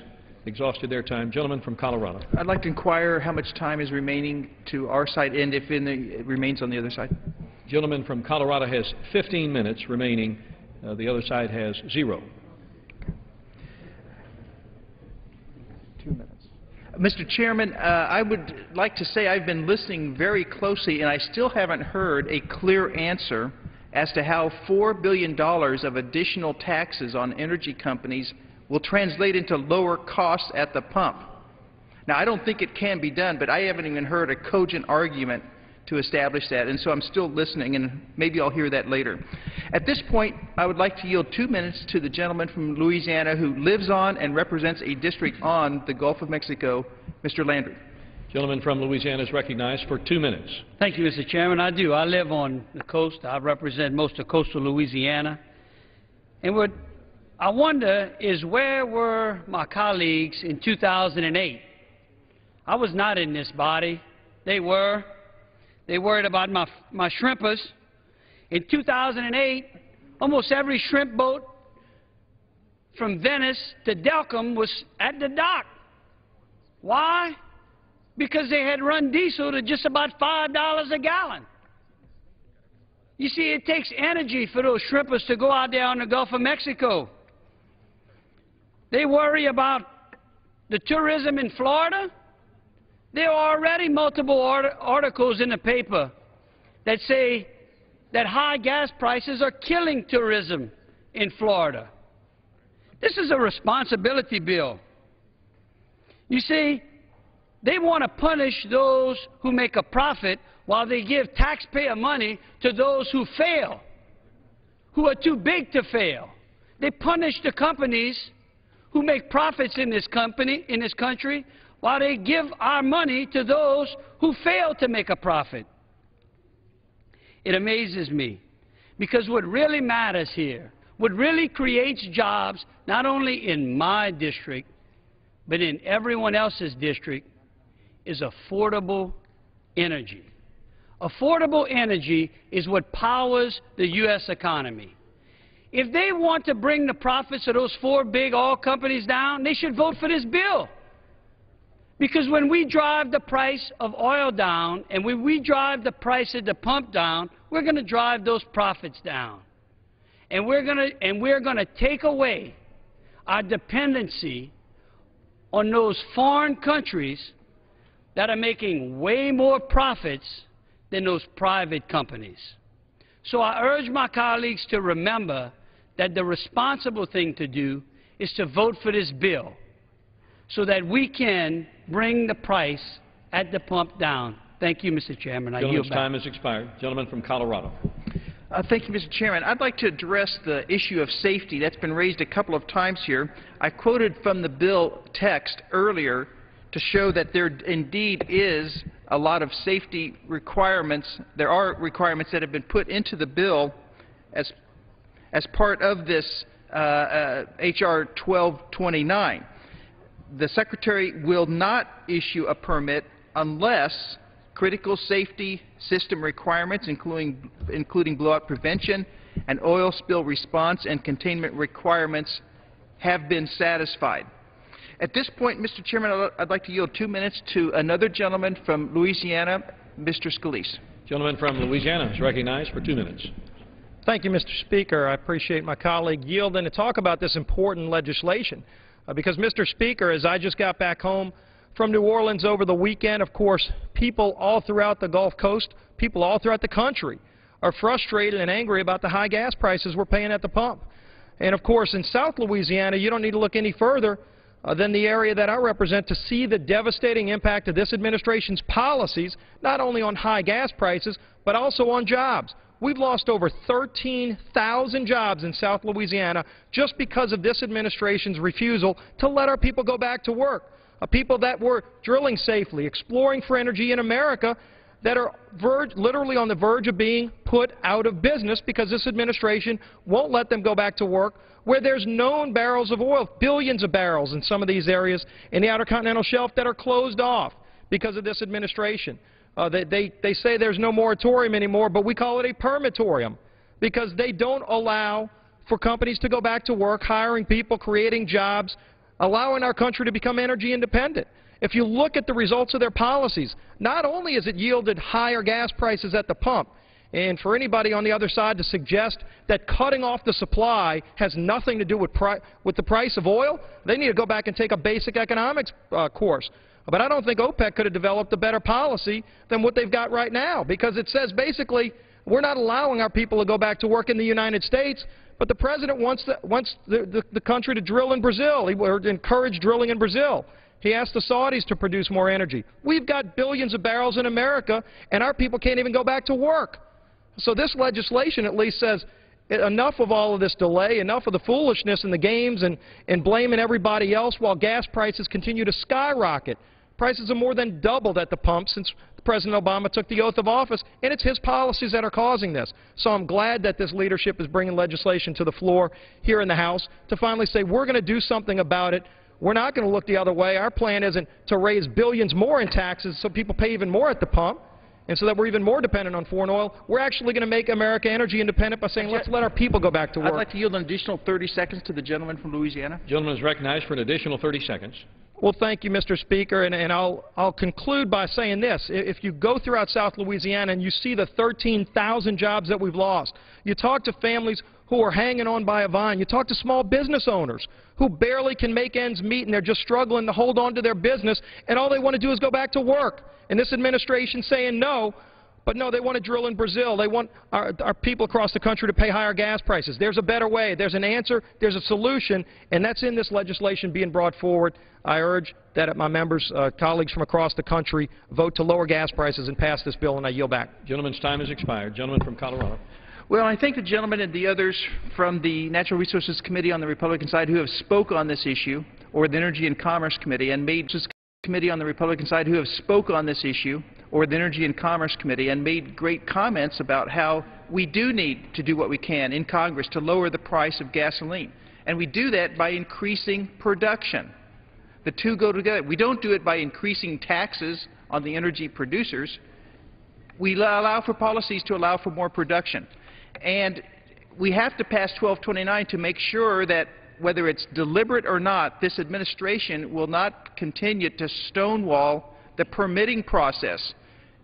exhausted their time. Gentleman from Colorado. I'd like to inquire how much time is remaining to our side and if it remains on the other side. Gentleman from Colorado has 15 minutes remaining. The other side has 0. 2 minutes. Mr. Chairman, I would like to say I've been listening very closely, and I still haven't heard a clear answer as to how $4 billion of additional taxes on energy companies will translate into lower costs at the pump. Now, I don't think it can be done, but I haven't even heard a cogent argument to establish that, and so I'm still listening, and maybe I'll hear that later. At this point, I would like to yield 2 minutes to the gentleman from Louisiana who lives on and represents a district on the Gulf of Mexico, Mr. Landry. Gentleman from Louisiana is recognized for 2 minutes. Thank you, Mr. Chairman. I do. I live on the coast. I represent most of coastal Louisiana. And what I wonder is, where were my colleagues in 2008? I was not in this body. They were. They worried about my shrimpers. In 2008, almost every shrimp boat from Venice to Delcom was at the dock. Why? Because they had run diesel to just about $5 a gallon. You see, it takes energy for those shrimpers to go out there on the Gulf of Mexico. They worry about the tourism in Florida. There are already multiple articles in the paper that say that high gas prices are killing tourism in Florida. This is a responsibility bill. You see, they want to punish those who make a profit while they give taxpayer money to those who fail, who are too big to fail. They punish the companies who make profits in this country, while they give our money to those who fail to make a profit. It amazes me, because what really matters here, what really creates jobs, not only in my district, but in everyone else's district, is affordable energy. Affordable energy is what powers the U.S. economy. If they want to bring the profits of those 4 big oil companies down, they should vote for this bill. Because when we drive the price of oil down and when we drive the price of the pump down, we're going to drive those profits down. And we're going to take away our dependency on those foreign countries that are making way more profits than those private companies. So I urge my colleagues to remember that the responsible thing to do is to vote for this bill so that we can bring the price at the pump down. Thank you, Mr. Chairman. I yield back. Gentleman's time has expired. Gentleman from Colorado. Thank you, Mr. Chairman. I'd like to address the issue of safety that's been raised a couple of times here. I quoted from the bill text earlier to show that there indeed is a lot of safety requirements. There are requirements that have been put into the bill as part of this H.R. 1229. The Secretary will not issue a permit unless critical safety system requirements, including blowout prevention and oil spill response and containment requirements, have been satisfied. At this point, Mr. Chairman, I'd like to yield 2 minutes to another gentleman from Louisiana, Mr. Scalise. Gentleman from Louisiana is recognized for 2 minutes. Thank you, Mr. Speaker. I appreciate my colleague yielding to talk about this important legislation. Because, Mr. Speaker, as I just got back home from New Orleans over the weekend, of course, people all throughout the Gulf Coast, people all throughout the country are frustrated and angry about the high gas prices we're paying at the pump. And, of course, in South Louisiana, you don't need to look any further than the area that I represent to see the devastating impact of this administration's policies, not only on high gas prices, but also on jobs. We've lost over 13,000 jobs in South Louisiana just because of this administration's refusal to let our people go back to work. People that were drilling safely, exploring for energy in America, that are literally on the verge of being put out of business because this administration won't let them go back to work, where there's known barrels of oil, billions of barrels in some of these areas in the Outer Continental Shelf that are closed off because of this administration. They say there's no moratorium anymore, but we call it a permitorium because they don't allow for companies to go back to work, hiring people, creating jobs, allowing our country to become energy independent. If you look at the results of their policies, not only has it yielded higher gas prices at the pump, and for anybody on the other side to suggest that cutting off the supply has nothing to do with the price of oil, they need to go back and take a basic economics course. But I don't think OPEC could have developed a better policy than what they've got right now, because it says basically we're not allowing our people to go back to work in the United States, but the President wants the country to drill in Brazil. He would encourage drilling in Brazil. He asked the Saudis to produce more energy. We've got billions of barrels in America, and our people can't even go back to work. So this legislation at least says enough of all of this delay, enough of the foolishness and the games and blaming everybody else while gas prices continue to skyrocket. Prices have more than doubled at the pump since President Obama took the oath of office, and it's his policies that are causing this. So I'm glad that this leadership is bringing legislation to the floor here in the House to finally say we're going to do something about it. We're not going to look the other way. Our plan isn't to raise billions more in taxes so people pay even more at the pump, and so that we're even more dependent on foreign oil. We're actually going to make America energy independent by saying let's let our people go back to work. I'd like to yield an additional 30 seconds to the gentleman from Louisiana. The gentleman is recognized for an additional 30 seconds. Well, thank you, Mr. Speaker, and I'll conclude by saying this. If you go throughout South Louisiana and you see the 13,000 jobs that we've lost, you talk to families who are hanging on by a vine, you talk to small business owners who barely can make ends meet and they're just struggling to hold on to their business, and all they want to do is go back to work. And this administration's saying no, but no, they want to drill in Brazil. They want our people across the country to pay higher gas prices. There's a better way. There's an answer. There's a solution, and that's in this legislation being brought forward. I urge that my members, colleagues from across the country, vote to lower gas prices and pass this bill, and I yield back. Gentleman's time has expired. Gentleman from Colorado. Well, I thank the gentleman and the others from the Natural Resources Committee on the Republican side who have spoke on this issue, or the Energy and Commerce Committee, and made Committee on the Republican side who have spoke on this issue, or the Energy and Commerce Committee, and made great comments about how we do need to do what we can in Congress to lower the price of gasoline. And we do that by increasing production. The two go together. We don't do it by increasing taxes on the energy producers. We allow for policies to allow for more production. And we have to pass 1229 to make sure that whether it's deliberate or not, this administration will not continue to stonewall the permitting process.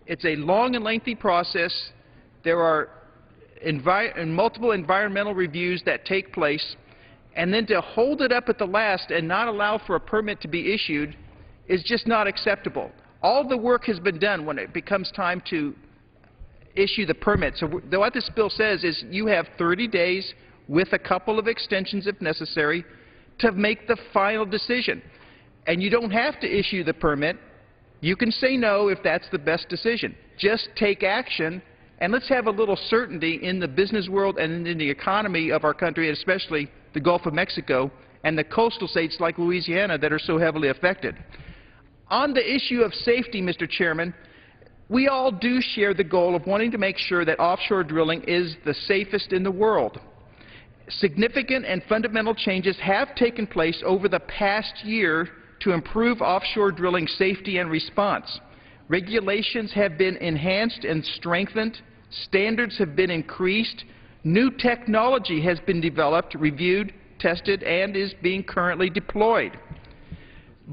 It's a long and lengthy process. there are multiple environmental reviews that take place, and then to hold it up at the last and not allow for a permit to be issued is just not acceptable. All the work has been done when it becomes time to issue the permit. So what this bill says is you have 30 days with a couple of extensions if necessary to make the final decision. And you don't have to issue the permit. You can say no if that's the best decision. Just take action, and let's have a little certainty in the business world and in the economy of our country, especially the Gulf of Mexico and the coastal states like Louisiana that are so heavily affected. On the issue of safety, Mr. Chairman, we all do share the goal of wanting to make sure that offshore drilling is the safest in the world. Significant and fundamental changes have taken place over the past year to improve offshore drilling safety and response. Regulations have been enhanced and strengthened. Standards have been increased. New technology has been developed, reviewed, tested, and is being currently deployed.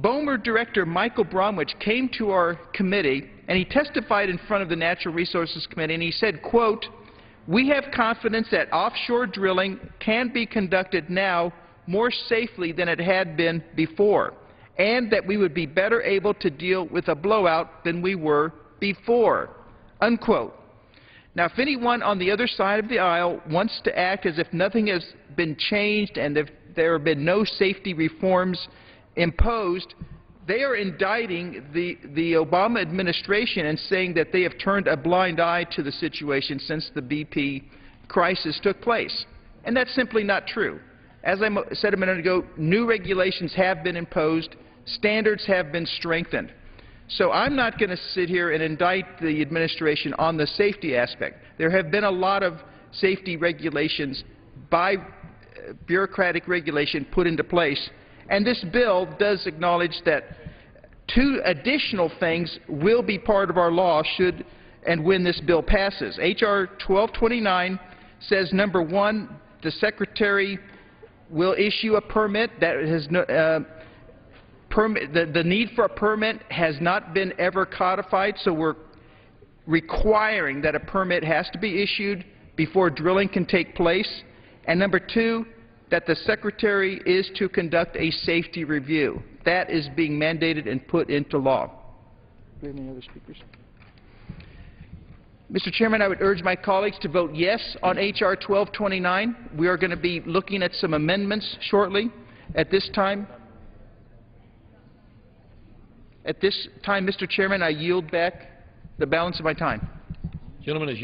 BOEMR Director Michael Bromwich came to our committee and he testified in front of the Natural Resources Committee, and he said, quote, "We have confidence that offshore drilling can be conducted now more safely than it had been before, and that we would be better able to deal with a blowout than we were before," unquote. Now, if anyone on the other side of the aisle wants to act as if nothing has been changed and if there have been no safety reforms imposed, they are indicting the Obama administration and saying that they have turned a blind eye to the situation since the BP crisis took place. And that's simply not true. As I said a minute ago, new regulations have been imposed, standards have been strengthened. So I'm not going to sit here and indict the administration on the safety aspect. There have been a lot of safety regulations by bureaucratic regulation put into place, and this bill does acknowledge that 2 additional things will be part of our law should and when this bill passes. H.R. 1229 says, number 1, the Secretary will issue a permit that has no, the need for a permit has not been ever codified, so we're requiring that a permit has to be issued before drilling can take place. And number 2, that the Secretary is to conduct a safety review. That is being mandated and put into law. Do we have any other speakers? Mr. Chairman, I would urge my colleagues to vote yes on H.R. 1229. We are going to be looking at some amendments shortly. At this time, Mr. Chairman, I yield back the balance of my time. Gentleman is